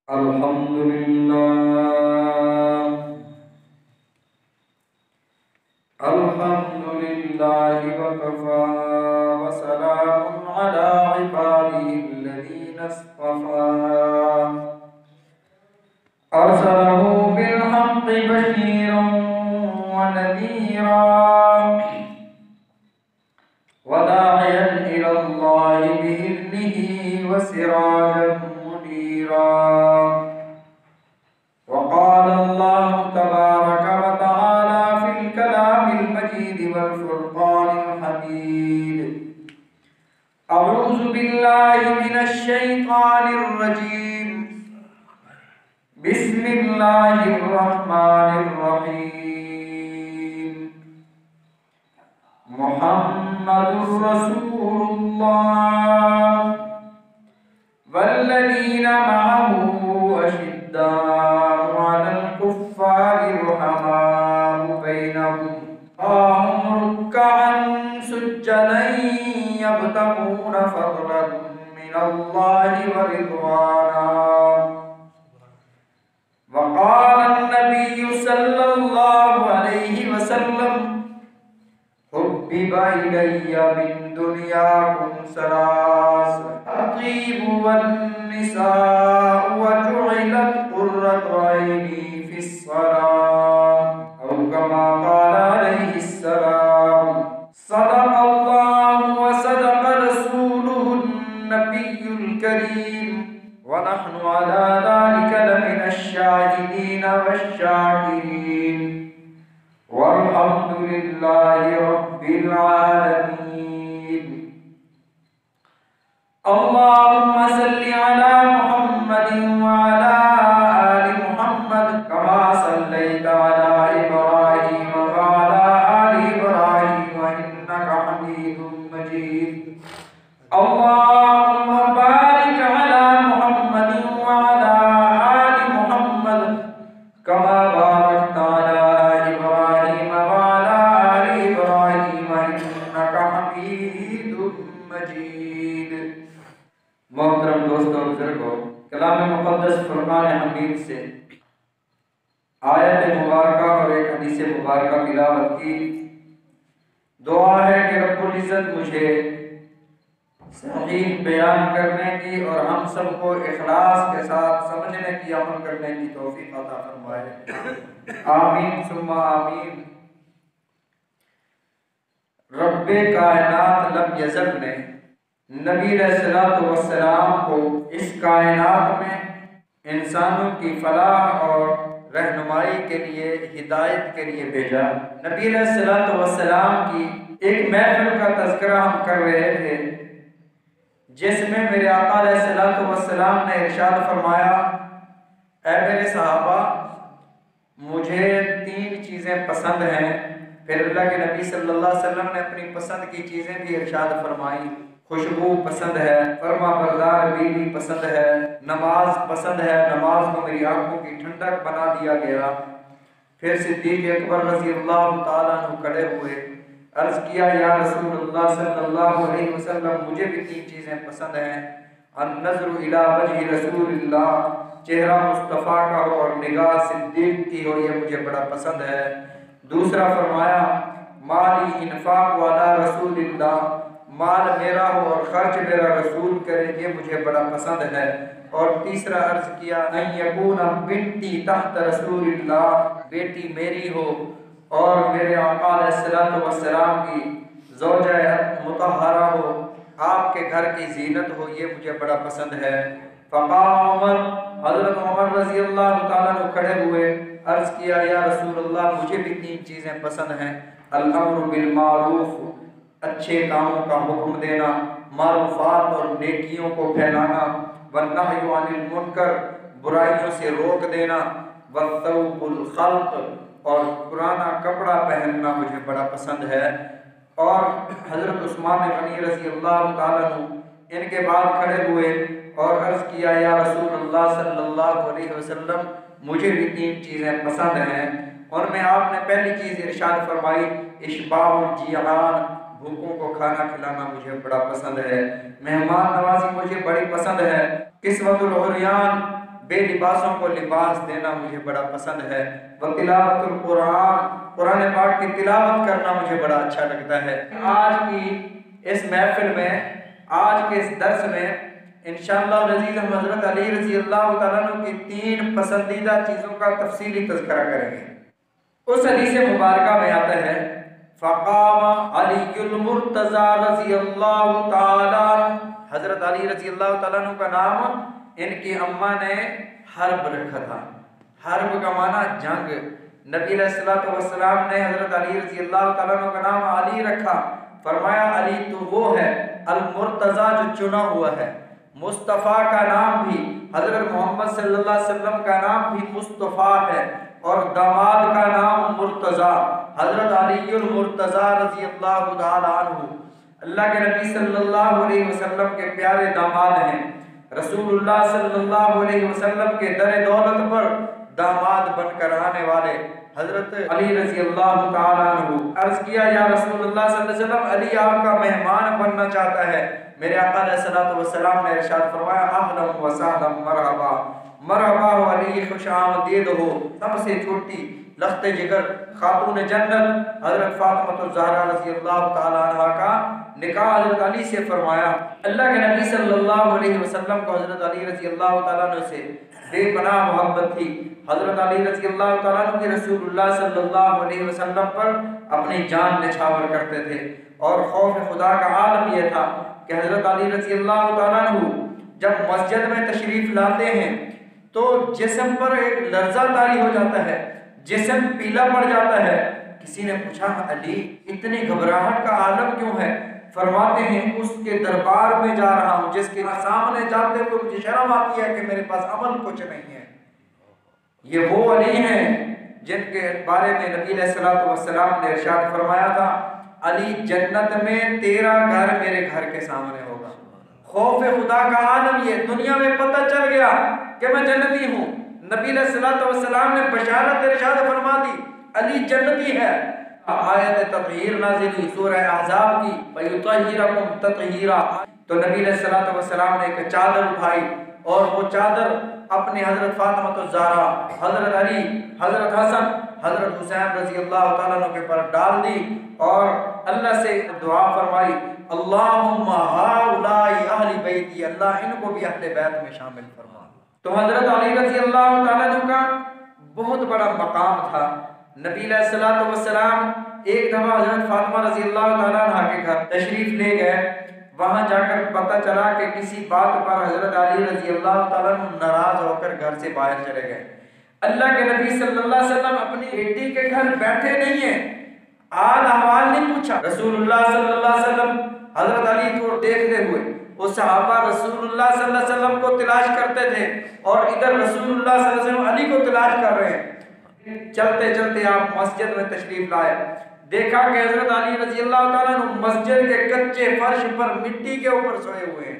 الحمد لله الحمد لله وكفى وسلام على عباده الذين اصطفى أرسله بالحق بشيرا ونذيرا وداعيا إلى الله بإذنه وسراجا منيرا. وقال الله تبارك وتعالى في الكلام المجيد والفرقان الحميد: أعوذ بالله من الشيطان الرجيم. بسم الله الرحمن الرحيم. محمد رسول الله والذين معه أشداء على الكفار رحماء بينهم تراهم ركعا سجدا يبتغون فضلا من الله ورضوانا. وقال النبي صلى الله عليه وسلم: حبب إلي من دنياكم ثلاث: الطيب والنساء وجعلت قرة عيني في الصلاة، أو كما قال عليه السلام. صدق الله وصدق رسوله النبي الكريم، ونحن على ذلك لمن الشاهدين والشاكرين، والحمد لله رب العالمين. اللهم صل على محمد وعلى آل محمد كما صليت على إبراهيم وعلى آل إبراهيم إنك حميد مجيد. اللهم بارك على محمد وعلى آل محمد كما باركت على إبراهيم وعلى آل إبراهيم إنك حميد مجيد. محترم دوستوں بزرگوں، کلام مقدس فرقان حمید سے آیت مبارکہ اور ایک حدیث مبارکہ تلاوت کی. دعا ہے کہ رب العزت مجھے صحیح بیان کرنے کی اور ہم سب کو اخلاص کے ساتھ سمجھنے کی، عمل کرنے کی توفیق عطا فرمائے. آمین ثم آمین. رب کائنات لم یزل نے نبی علیہ السلام کو اس کائنات میں انسانوں کی فلاح اور رہنمائی کے لیے، ہدایت کے لیے بھیجا. نبی علیہ السلام کی ایک محفل کا تذکرہ ہم کر رہے تھے، جس میں میرے آقا علیہ السلام نے ارشاد فرمایا: اے میرے صحابہ، مجھے 3 چیزیں پسند ہیں. پھر اللہ کے نبی صلی اللہ علیہ وسلم نے اپنی پسند کی چیزیں بھی ارشاد فرمائی. خوشبو پسند ہے، فرما بردار بیوی پسند ہے، نماز پسند ہے، نماز کو میری آنکھوں کی ٹھنڈک بنا دیا گیا. پھر صدیق اکبر رضی اللہ تعالیٰ عنہ کھڑے ہوئے، عرض کیا: یا رسول اللہ صلی اللہ علیہ وسلم، مجھے بھی 3 چیزیں پسند ہیں. النظر الی وجہ رسول اللہ، چہرہ مصطفیٰ کا ہو اور نگاہ صدیق کی ہو، یہ مجھے بڑا پسند ہے. دوسرا فرمایا: مالی انفاق والا رسول اللہ، مال میرا ہو اور خرچ میرا رسول کرے، یہ مجھے بڑا پسند ہے. اور تیسرا عرض کیا: ان یکون بنتی تحت رسول اللہ، بیٹی میری ہو اور میرے آقا علیہ السلام کی زوجہ مطہرہ ہو، آپ کے گھر کی زینت ہو، یہ مجھے بڑا پسند ہے. فقام عمر، حضرت عمر رضی اللہ تعالیٰ عنہ کھڑے ہوئے، عرض کیا: یا رسول اللہ، مجھے بھی 3 چیزیں پسند ہیں. الامر بالمعروف، اچھے کاموں کا حکم دینا، معروفات اور نیکیوں کو پھیلانا، والنہی عن المنکر، برائیوں سے روک دینا، والثوب الخلق، اور پرانا کپڑا پہننا مجھے بڑا پسند ہے. اور حضرت عثمان غنی رضی اللہ تعالیٰ عنہ ان کے بعد کھڑے ہوئے اور عرض کیا: یا رسول اللہ صلی اللہ علیہ وسلم، مجھے بھی 3 چیزیں پسند ہیں. اور میں آپ نے پہلی چیز ارشاد فرمائی: اشباع الجیعان، بھوکوں کو کھانا کھلانا مجھے بڑا پسند ہے. مہمان نوازی مجھے بڑی پسند ہے. کسوت العریان، بے لباسوں کو لباس دینا مجھے بڑا پسند ہے، وتلاوت القرآن، قرآن پاک کی تلاوت کرنا مجھے بڑا اچھا لگتا ہے۔ آج کی اس محفل میں، آج کے اس درس میں انشاءاللہ العزیز ہم حضرت علی رضی اللہ تعالیٰ عنہ کی 3 پسندیدہ چیزوں کا تفصیلی تذکرہ کریں گے۔ اس حدیث مبارکہ میں آتا ہے فقام علی المرتضی رضی اللہ تعالیٰ، حضرت علی رضی اللہ تعالیٰ عنہ کا نام ان کی اماں نے حرب رکھا تھا۔ حرب کا معنی جنگ۔ نبی علیہ السلام نے حضرت علی رضی اللہ تعالیٰ عنہ کا نام علی رکھا، فرمایا علی تو وہ ہے المرتضی جو چنا ہوا ہے۔ مصطفیٰ کا نام بھی، حضرت محمد صلی اللہ علیہ وسلم کا نام بھی مصطفیٰ ہے، اور داماد کا نام مرتضی، حضرت علی المرتضی رضی اللہ تعالیٰ عنہ اللہ کے نبی صلی اللہ علیہ وسلم کے پیارے داماد ہیں۔ رسول اللہ صلی اللہ علیہ وسلم کے در دولت پر داماد بن کر آنے والے حضرت علی رضی اللہ تعالیٰ عنہ۔ عرض کیا یا رسول اللہ صلی اللہ علیہ وسلم، علی آپ کا مہمان بننا چاہتا ہے۔ میرے آقا علیہ السلام نے ارشاد فرمایا اہلا و سہلا مرحبا، مرحبا ہو علی، خوش آمدید ہو۔ سب سے چھوٹی لخت جگر خاتون جنت حضرت فاطمہ الزہرا رضی اللہ تعالیٰ عنہ کا نکاح حضرت علی سے فرمایا۔ اللہ کے نبی صلی اللہ علیہ وسلم کو حضرت علی رضی اللہ تعالیٰ عنہ سے بے پناہ محبت تھی۔ حضرت علی رضی اللہ تعالیٰ عنہ کی رسول اللہ صلی اللہ علیہ وسلم پر اپنی جان نچھاور کرتے تھے، اور خوف خدا کا عالم یہ تھا کہ حضرت علی رضی اللہ تعالیٰ عنہ جب مسجد میں تشریف لاتے ہیں تو جسم پر ایک لرزہ طاری ہو جاتا ہے، جسم پیلا پڑ جاتا ہے۔ کسی نے پوچھا علی اتنی گھبراہٹ کا عالم کیوں ہے؟ فرماتے ہیں اس کے دربار میں جا رہا ہوں جس کے سامنے جاتے ہوئے مجھے شرم آتی ہے کہ میرے پاس عمل کچھ نہیں ہے۔ یہ وہ علی ہیں جن کے بارے میں نبی علیہ السلام نے ارشاد فرمایا تھا علی جنت میں تیرا گھر میرے گھر کے سامنے ہوگا۔ خوف خدا کا عالم، یہ دنیا میں پتہ چل گیا کہ میں جنتی ہوں۔ نبی علیہ السلام نے بشارت ارشاد فرما دی علی جنتی ہے۔ آیت تطہیر نازل ہوئی سورہ احزاب کی فَيُطَهِّرَكُمْ تَطْهِيرًا، تو نبی علیہ السلام نے ایک چادر اٹھائی، اور وہ چادر اپنی حضرت فاطمہ الزہرا، حضرت علی، حضرت حسن، حضرت حسین رضی اللہ تعالیٰ عنہ کے پر ڈال دی، اور اللہ سے دعا فرمائی اللہم ہؤلاء اہل بیتی، اللہ ان کو بھی اہل بیت میں شامل فرما۔ تو حضرت علی رضی اللہ تعالیٰ عنہ کا بہت بڑا مقام تھا۔ نبی علیہ السلام ایک دفعہ حضرت فاطمہ رضی اللہ تعالیٰ عنہ کے گھر تشریف لے گئے، وہاں جا کر پتہ چلا کہ کسی بات پر حضرت علی رضی اللہ تعالیٰ عنہ ناراض ہو کر گھر سے باہر چلے گئے۔ اللہ کے نبی صلی اللہ علیہ وسلم اپنی بیٹی کے گھر بیٹھے نہیں ہیں، حال احوال نہیں پوچھا۔ رسول اللہ صلی اللہ علیہ وسلم حضرت علی کو دیکھتے ہوئے وہ صحابہ رسول اللہ صلی اللہ علیہ وسلم کو تلاش کرتے تھے، اور ادھر رسول اللہ صلی اللہ علیہ وسلم علی کو تلاش کر رہے ہیں۔ چلتے چلتے آپ مسجد میں تشریف لائے، دیکھا کہ حضرت علی رضی اللہ تعالیٰ عنہ مسجد کے کچے فرش پر مٹی کے اوپر سوئے ہوئے ہیں۔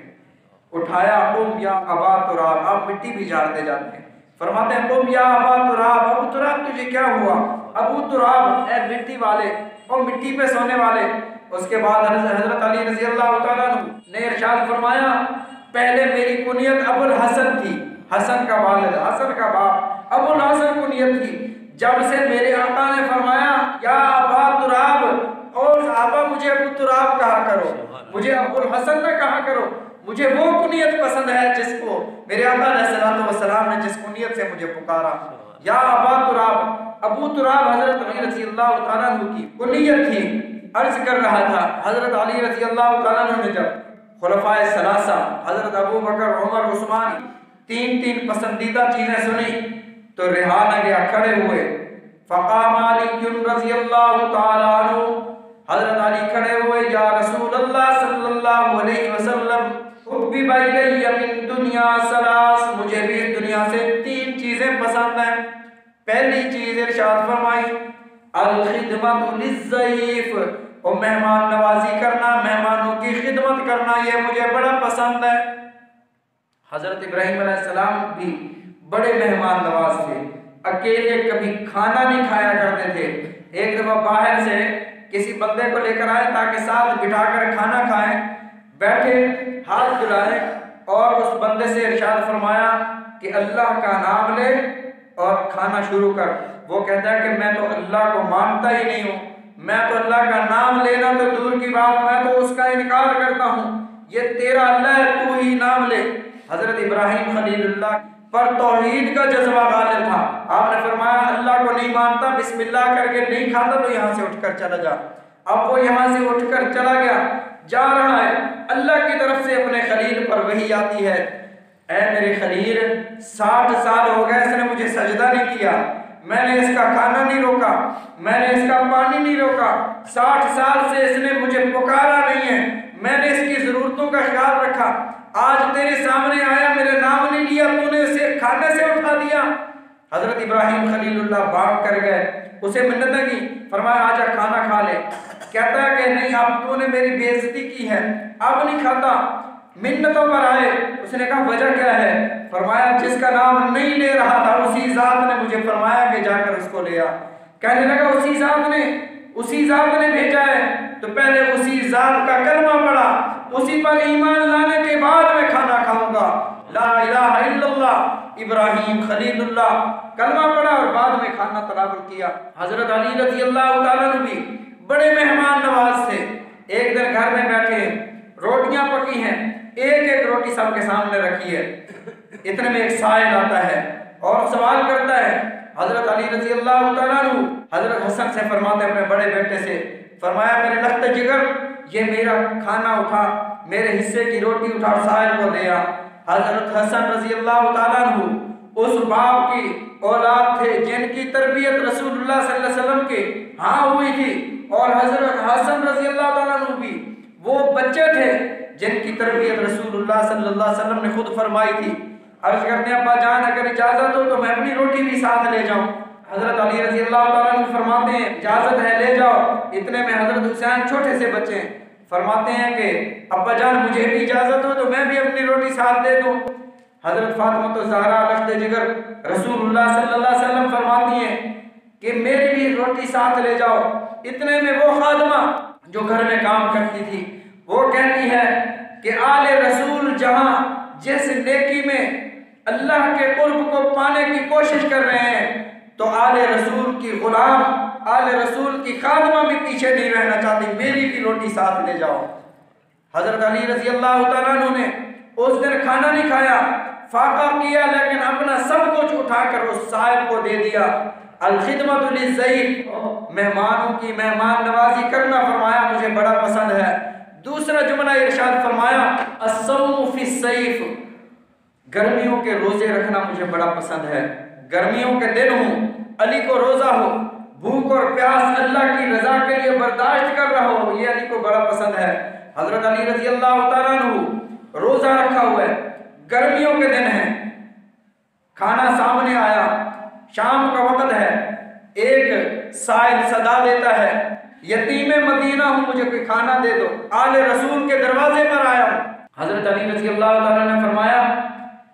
اٹھایا قم یا ابا تراب، آپ مٹی بھی جھاڑتے جاتے ہیں، فرماتے ہیں قم یا ابا تراب، ابو تراب تجھے کیا ہوا؟ ابو تراب اے مٹی والے، اور مٹی پہ سونے والے۔ اس کے بعد حضرت علی رضی اللہ تعالیٰ عنہ نے ارشاد فرمایا پہلے میری کنیت ابو الحسن تھی، حسن کا والد، حسن کا باپ، ابو الحسن کنیت تھی۔ جب سے میرے آقا نے فرمایا یا ابا تراب، اور صحابہ مجھے ابو تراب کہا کرو، مجھے ابو الحسن نہ کہا کرو، مجھے وہ کنیت پسند ہے جس کو میرے آقا علیہ السلام نے جس کنیت سے مجھے پکارا، یا ابا تراب۔ ابو تراب حضرت علی رضی اللہ تعالیٰ عنہ کی کنیت تھی۔ عرض کر رہا تھا حضرت علی رضی اللہ تعالیٰ عنہ نے جب خلفائے ثلاثہ حضرت ابو بکر، عمر، عثمان تین پسندیدہ چیزیں سنی تو رہا نہ گیا، کھڑے ہوئے۔ فقام علی رضی اللہ تعالیٰ عنہ، حضرت علی کھڑے ہوئے، یا رسول اللہ صلی اللہ علیہ وسلم حبب الی من دنیا ثلاث، مجھے بھی اس دنیا سے 3 چیزیں پسند ہیں۔ پہلی چیز ارشاد فرمائی الخدمت للضیف، اور مہمان نوازی کرنا، مہمانوں کی خدمت کرنا، یہ مجھے بڑا پسند ہے۔ حضرت ابراہیم علیہ السلام بھی بڑے مہمان نواز تھے، اکیلے کبھی کھانا نہیں کھایا کرتے تھے۔ ایک دفعہ باہر سے کسی بندے کو لے کر آئے تاکہ ساتھ بٹھا کر کھانا کھائیں، بیٹھے، ہاتھ دھلائے، اور اس بندے سے ارشاد فرمایا کہ اللہ کا نام لے اور کھانا شروع کر۔ وہ کہتا ہے کہ میں تو اللہ کو مانتا ہی نہیں ہوں، میں تو اللہ کا نام لینا تو دور کی بات، میں تو اس کا انکار کرتا ہوں، یہ تیرا اللہ ہے، تو ہی نام لے۔ حضرت ابراہیم خلیل اللہ پر توحید کا جذبہ غالب تھا۔ آپ نے فرمایا اللہ کو نہیں مانتا، بسم اللہ کر کے نہیں کھاتا تو یہاں سے اٹھ کر چلا جا۔ اب وہ یہاں سے اٹھ کر چلا گیا، جا رہا ہے، اللہ کی طرف سے اپنے خلیل پر وحی آتی ہے، اے میرے خلیل 60 سال ہو گئے اس نے مجھے سجدہ نہیں کیا، میں نے اس کا کھانا نہیں روکا، میں نے اس کا پانی نہیں روکا، 60 سال سے اس نے مجھے پکارا نہیں ہے، میں نے اس کی ضرورتوں کا خیال رکھا، آج تیرے سامنے آیا میرے نام نہیں لیا، تو نے اسے کھانے سے اٹھا دیا۔ حضرت ابراہیم خلیل اللہ بھاگ کر گئے، اسے منتیں کی، فرمایا آجا کھانا کھا لے، کہتا ہے کہ نہیں اب تو نے میری بے عزتی کی ہے، اب نہیں کھاتا، منتوں پر آئے۔ اس نے کہا وجہ کیا ہے؟ فرمایا جس کا نام نہیں لے رہا تھا اسی ذات نے مجھے فرمایا کہ جا کر اس کو لے آ۔ کہنے لگا اسی ذات نے بھیجا ہے، تو پہلے اسی ذات کا کلمہ پڑھا، اسی پر ایمان لانے کے بعد میں کھانا کھاؤں گا، لا الہ الا اللہ ابراہیم خلیل اللہ، کلمہ پڑھا اور بعد میں کھانا تناول کیا۔ حضرت علی رضی اللہ تعالیٰ عنہ بھی بڑے مہمان نواز تھے، ایک دن گھر میں بیٹھے، روٹیاں پکی ہیں، ایک ایک روٹی سب کے سامنے رکھی ہے، اتنے میں ایک سائل آتا ہے اور سوال کرتا ہے، حضرت علی رضی اللہ تعالیٰ عنہ حضرت حسن سے فرماتے ہیں اپنے بڑے بیٹے سے، فرمایا میرے لخت جگر یہ میرا کھانا اٹھا، میرے حصے کی روٹی اٹھا اور سائل کو دیا۔ حضرت حسن رضی اللہ تعالیٰ عنہ اس باپ کی اولاد تھے جن کی تربیت رسول اللہ صلی اللہ علیہ وسلم کے ہاں ہوئی تھی، اور حضرت حسن رضی اللہ تعالیٰ عنہ بھی وہ بچے تھے جن کی تربیت رسول اللہ صلی اللہ علیہ وسلم نے خود فرمائی تھی۔ عرض کرتے ہیں ابا جان اگر اجازت ہو تو میں اپنی روٹی بھی ساتھ لے جاؤں؟ حضرت علی رضی اللہ تعالیٰ عنہ فرماتے ہیں اجازت ہے لے جاؤ۔ اتنے میں حضرت حسین چھوٹے سے بچے ہیں، فرماتے ہیں کہ ابا جان مجھے بھی اجازت ہو تو میں بھی اپنی روٹی ساتھ دے دوں؟ حضرت فاطمہ الزہرا لخت جگر رسول اللہ صلی اللہ علیہ وسلم فرماتی ہیں کہ میری بھی روٹی ساتھ لے جاؤ۔ اتنے میں وہ خادمہ جو گھر میں کام کرتی تھی وہ کہتی ہے کہ آل رسول جہاں جس نیکی میں اللہ کے قرب کو پانے کی کوشش کر رہے ہیں تو آل رسول کی غلام، آل رسول کی خادمہ بھی پیچھے نہیں رہنا چاہتی، میری بھی روٹی ساتھ لے جاؤ۔ حضرت علی رضی اللہ تعالیٰ عنہ نے اس دن کھانا نہیں کھایا، فاقہ کیا، لیکن اپنا سب کچھ اٹھا کر اس سائل کو دے دیا۔ الخدمت للضیف، مہمانوں کی مہمان نوازی کرنا فرمایا مجھے بڑا پسند ہے۔ دوسرا جملہ ارشاد فرمایا الصوم فی الصیف، گرمیوں کے روزے رکھنا مجھے بڑا پسند ہے، گرمیوں کے دن ہوں، علی کو روزہ ہو، بھوک اور پیاس اللہ کی رضا کے لیے برداشت کر رہا ہو، یہ علی کو بڑا پسند ہے۔ حضرت علی رضی اللہ تعالیٰ عنہ روزہ رکھا ہوا ہے، گرمیوں کے دن ہیں، کھانا سامنے آیا، شام کا وقت ہے، ایک سائل صدا دیتا ہے یتیم مدینہ ہوں مجھے کوئی کھانا دے دو، آل رسول کے دروازے پر آیا ہوں۔ حضرت علی رضی اللہ تعالیٰ نے فرمایا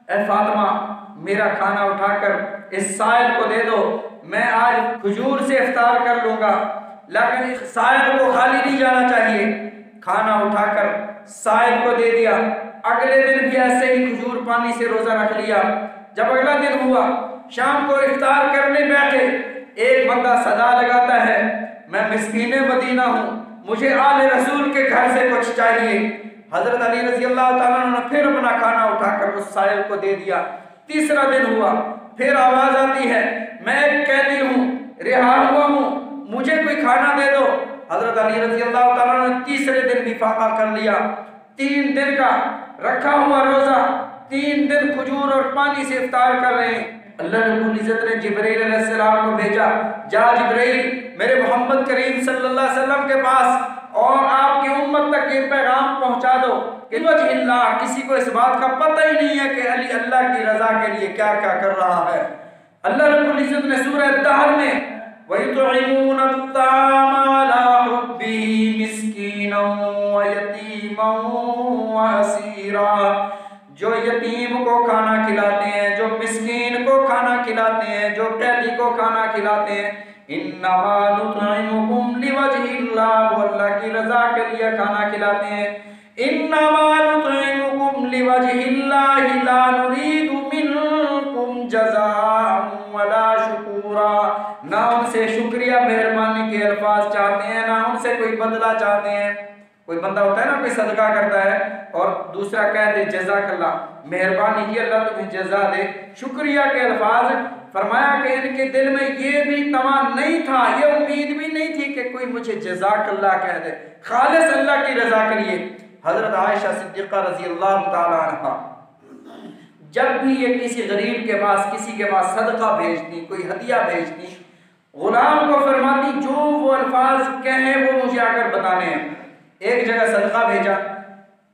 اے فاطمہ میرا کھانا اٹھا کر اس سائل کو دے دو، میں آج کھجور سے افطار کر لوں گا، لیکن اس سائل کو خالی نہیں جانا چاہیے۔ کھانا اٹھا کر سائل کو دے دیا، اگلے دن بھی ایسے ہی کھجور پانی سے روزہ رکھ لیا۔ جب اگلا دن ہوا، شام کو افطار کرنے بیٹھے، ایک بندہ صدا لگاتا ہے میں مسکین مدینہ ہوں، مجھے آل رسول کے گھر سے کچھ چاہیے۔ حضرت علی رضی اللہ تعالیٰ عنہ نے پھر اپنا کھانا اٹھا کر اس سائل کو دے دیا۔ تیسرا دن ہوا، پھر آواز آتی ہے میں ایک قیدی ہوں، رہا ہوا ہوں، مجھے کوئی کھانا دے دو۔ حضرت علی رضی اللہ تعالیٰ عنہ نے تیسرے دن بھی فاقہ کر لیا، 3 دن کا رکھا ہوا روزہ، 3 دن کھجور اور پانی سے افطار کر رہے ہیں۔ اللہ رب العزت نے جبرائیل علیہ السلام کو بھیجا، جا جبرائیل میرے محمد کریم صلی اللہ علیہ وسلم کے پاس اور آپ کی امت تک یہ پیغام پہنچا دو کہ وجہ اللہ، کسی کو اس بات کا پتہ ہی نہیں ہے کہ علی اللہ کی رضا کے لیے کیا کیا کر رہا ہے۔ اللہ رب العزت نے سورہ الدہر میں وَيُطْعِمُونَ الطَّعَامَ عَلَىٰ حُبِّهِ مِسْكِينًا وَيَتِيمًا وَأَسِيرًا، جو یتیم کو کھانا کھلاتے ہیں، جو مسکین کو کھانا کھلاتے ہیں، جو قیدی کو کھانا کھلاتے ہیں۔ انما نطعمکم لوجہ اللہ، وہ اللہ کی رضا کے لیے کھانا کھلاتے ہیں۔ انما نطعمکم لوجہ اللہ لا نريد منکم جزاء ولا شکورا، نہ ان سے شکریہ مہربانی کے الفاظ چاہتے ہیں، نہ ان سے کوئی بدلہ چاہتے ہیں۔ کوئی بندہ ہوتا ہے نا، کوئی صدقہ کرتا ہے اور دوسرا کہہ دے جزاک اللہ، مہربانی کی اللہ تمہیں جزا دے، شکریہ کے الفاظ۔ فرمایا کہ ان کے دل میں یہ بھی طمع نہیں تھا، یہ امید بھی نہیں تھی کہ کوئی مجھے جزاک اللہ کہہ دے، خالص اللہ کی رضا کے لیے۔ حضرت عائشہ صدیقہ رضی اللہ تعالی عنہ جب بھی یہ کسی غریب کے پاس، کسی کے پاس صدقہ بھیجتی، کوئی ہدیہ بھیجتی، غلام کو فرماتی جو وہ الفاظ کہیں وہ مجھے آ کر بتانے ہیں۔ ایک جگہ صدقہ بھیجا،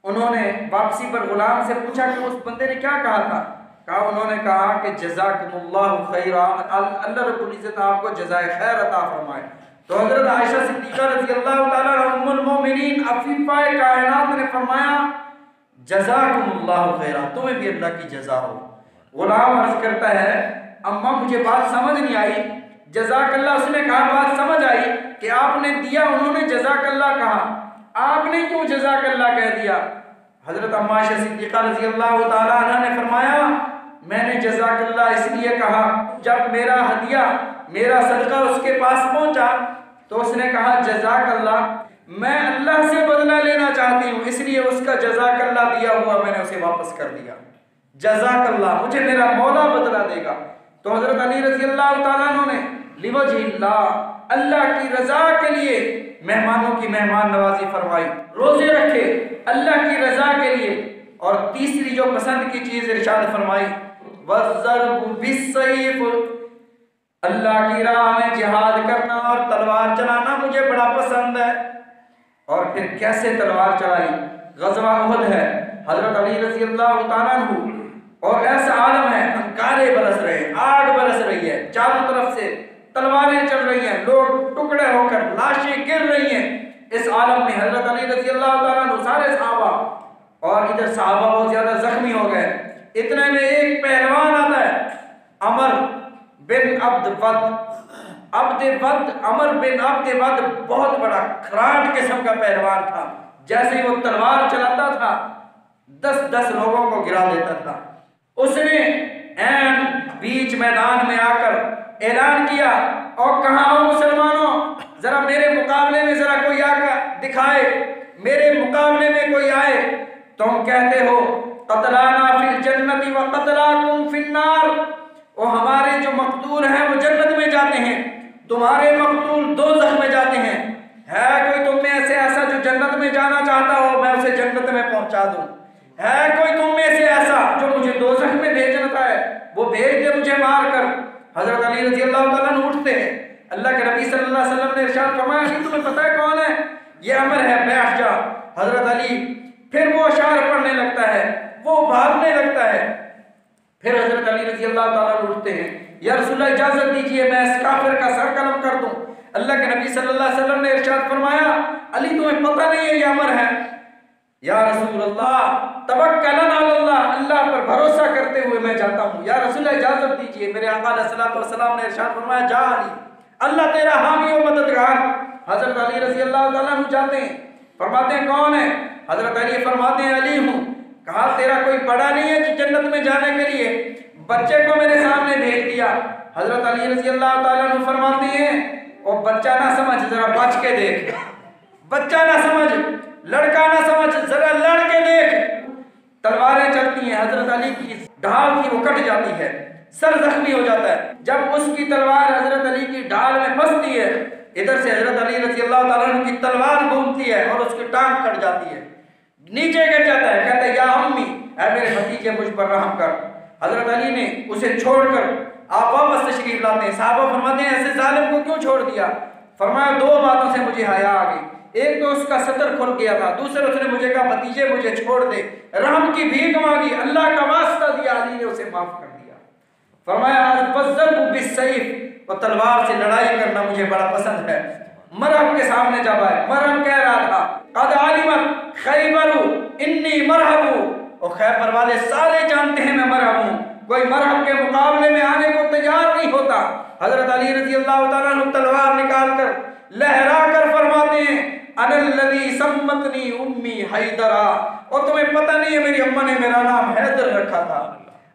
انہوں نے واپسی پر غلام سے پوچھا کہ اس بندے نے کیا کہا تھا؟ انہوں نے کہا کہ جزاکم اللہ خیرا، اللہ رب العزت آپ کو جزائے خیر عطا فرمائے۔ تو حضرت عائشہ صدیقہ رضی اللہ تعالیٰ عنہ ام المومنین عفیفہ کائنات نے فرمایا جزاکم اللہ خیرا، تمہیں بھی اللہ کی جزا ہو۔ غلام عرض کرتا ہے اماں مجھے بات سمجھ نہیں آئی، جزاک اللہ اس نے کہا، بات سمجھ آئی کہ آپ نے دیا، انہوں نے جزاک اللہ کہا، آپ نے کیوں جزاک اللہ کہہ دیا؟ حضرت اماں عائشہ صدیقہ رضی اللہ تعالیٰ عنہ نے فرمایا میں نے جزاک اللہ اس لیے کہا جب میرا ہدیہ، میرا صدقہ اس کے پاس پہنچا تو اس نے کہا جزاک اللہ، میں اللہ سے بدلہ لینا چاہتی ہوں، اس لیے اس کا جزاک اللہ دیا ہوا میں نے اسے واپس کر دیا، جزاک اللہ، مجھے میرا مولا بدلہ دے گا۔ تو حضرت علی رضی اللہ تعالیٰ عنہ نے لوجہ اللہ، اللہ کی رضا کے لیے مہمانوں کی مہمان نوازی فرمائی، روزے رکھے اللہ کی رضا کے لیے۔ اور تیسری جو پسند کی چیز ارشاد فرمائی وَالضَّرْبُ بِالسَّيْفِ، اللہ کی راہ میں جہاد کرنا اور تلوار چلانا مجھے بڑا پسند ہے۔ اور پھر کیسے تلوار چلائی؟ غزوہ احد ہے، حضرت علی رضی اللہ تعالیٰ عنہ اور ایسا عالم ہے، انکارے برس رہے ہیں، آگ برس رہی ہے، چاروں طرف سے تلواریں چل رہی ہیں، لوگ ٹکڑے ہو کر لاشیں گر رہی ہیں۔ اس عالم میں حضرت علی رضی اللہ تعالیٰ عنہ سارے صحابہ، اور ادھر صحابہ بہت زیادہ زخمی ہو گئے۔ اتنے میں ایک پہلوان آتا ہے، عمر بن عبد with, Umar bin Abdul with بہت بڑا کھراٹ قسم کا پہلوان تھا، جیسے ہی وہ تلوار چلاتا تھا 10 لوگوں کو گرا دیتا تھا۔ اس نے عین بیچ میدان میں آ کر اعلان کیا اور کہا ہو مسلمانوں ذرا میرے مقابلے میں ذرا کوئی آ کر دکھائے، میرے مقابلے میں کوئی آئے۔ تم کہتے ہو قتلانا فی الجنت و قتلاکم فی النار، وہ ہمارے جو مقتول ہیں وہ جنت میں جاتے ہیں، تمہارے مقتول دوزخ میں جاتے ہیں۔ ہے کوئی تم میں سے ایسا جو جنت میں جانا چاہتا ہو میں اسے جنت میں پہنچا دوں؟ ہے کوئی تم میں سے ایسا جو مجھے دوزخ میں بھیجنا ہے وہ بھیج دے مجھے مار کر۔ حضرت علی رضی اللہ تعالیٰ عنہ اٹھتے ہیں، اللہ کے نبی صلی اللہ علیہ وسلم نے ارشاد فرمایا کہ تمہیں پتہ ہے کون ہے؟ یہ عمر ہے، بیٹھ جا۔ حضرت علی پھر وہ اشعار پڑھنے لگتا ہے، وہ بھاگنے لگتا ہے۔ پھر حضرت علی رضی اللہ تعالیٰ عنہ اٹھتے ہیں، یا رسول اللہ اجازت دیجئے میں اس کافر کا سر قلم کر دوں۔ اللہ کے نبی صلی اللہ علیہ وسلم نے ارشاد فرمایا علی تمہیں پتہ نہیں ہے یہ عمر ہے؟ یا رسول اللہ توکلنا علی اللہ، اللہ پر بھروسہ کرتے ہوئے میں جاتا ہوں۔ یا رسول اللہ اجازت دیجئے، میرے آقا علیہ الصلوۃ والسلام نے ارشاد فرمایا جا علی، اللہ تیرا حامی و مددگار۔ حضرت علی رضی اللہ تعالیٰ عنہ جاتے ہیں، فرماتے ہیں کون ہے؟ حضرت علی فرماتے ہیں علی ہوں۔ کہا تیرا کوئی بڑا نہیں ہے جو جنت میں جانے کے لیے بچے کو میرے سامنے بھیج دیا۔ حضرت علی رضی اللہ تعالیٰ عنہ فرماتے ہیں وہ بچہ نہ سمجھ، ذرا بچ کے دیکھ، بچہ نہ سمجھ، لڑکا نہ سمجھ، ذرا لڑ کے دیکھ۔ تلواریں چلتی ہیں، حضرت علی کی ڈھال کی وہ کٹ جاتی ہے، سر زخمی ہو جاتا ہے۔ جب اس کی تلوار حضرت علی کی ڈھال میں پھنستی ہے، ادھر سے حضرت علی رضی اللہ تعالیٰ عنہ کی تلوار گھومتی ہے اور اس کی ٹانگ کٹ جاتی ہے، نیچے گر جاتا ہے، کہتا ہے یا امی، اے میرے بھتیجے مجھ پر رحم کر۔ حضرت علی نے اسے چھوڑ کر آپ واپس تشریف لاتے ہیں۔ صحابہ فرماتے ہیں ایسے ظالم کو کیوں چھوڑ دیا؟ فرمایا دو باتوں سے مجھے حیا آ گئی، ایک تو اس کا سطر کھل گیا تھا، دوسرے اس نے مجھے کہا بھتیجے مجھے چھوڑ دے، رحم کی بھیک مانگی، اللہ کا واسطہ دیا، علی نے اسے معاف کر دیا۔ فرمایا فَالضَّرْبُ بِالسَّيْفِ، اور تلوار سے لڑائی کرنا مجھے بڑا پسند ہے۔ مرہم کے سامنے جب آئے، مرہم کہہ رہا تھا قَدْ عَلِمَتْ خَيْبَرُ إِنِّي مَرْحَبُ، اور خیبر والے سارے جانتے ہیں میں مرہم ہوں، کوئی مرہم کے مقابلے میں آنے کو تیار نہیں ہوتا۔ حضرت علی رضی اللہ تعالیٰ عنہ تلوار نکال کر لہرا کر فرماتے ہیں اَنَا الَّذِي سَمَّتْنِي أُمِّي حَيْدَرَا، اور تمہیں پتہ نہیں ہے میری اماں نے میرا نام حیدر رکھا تھا۔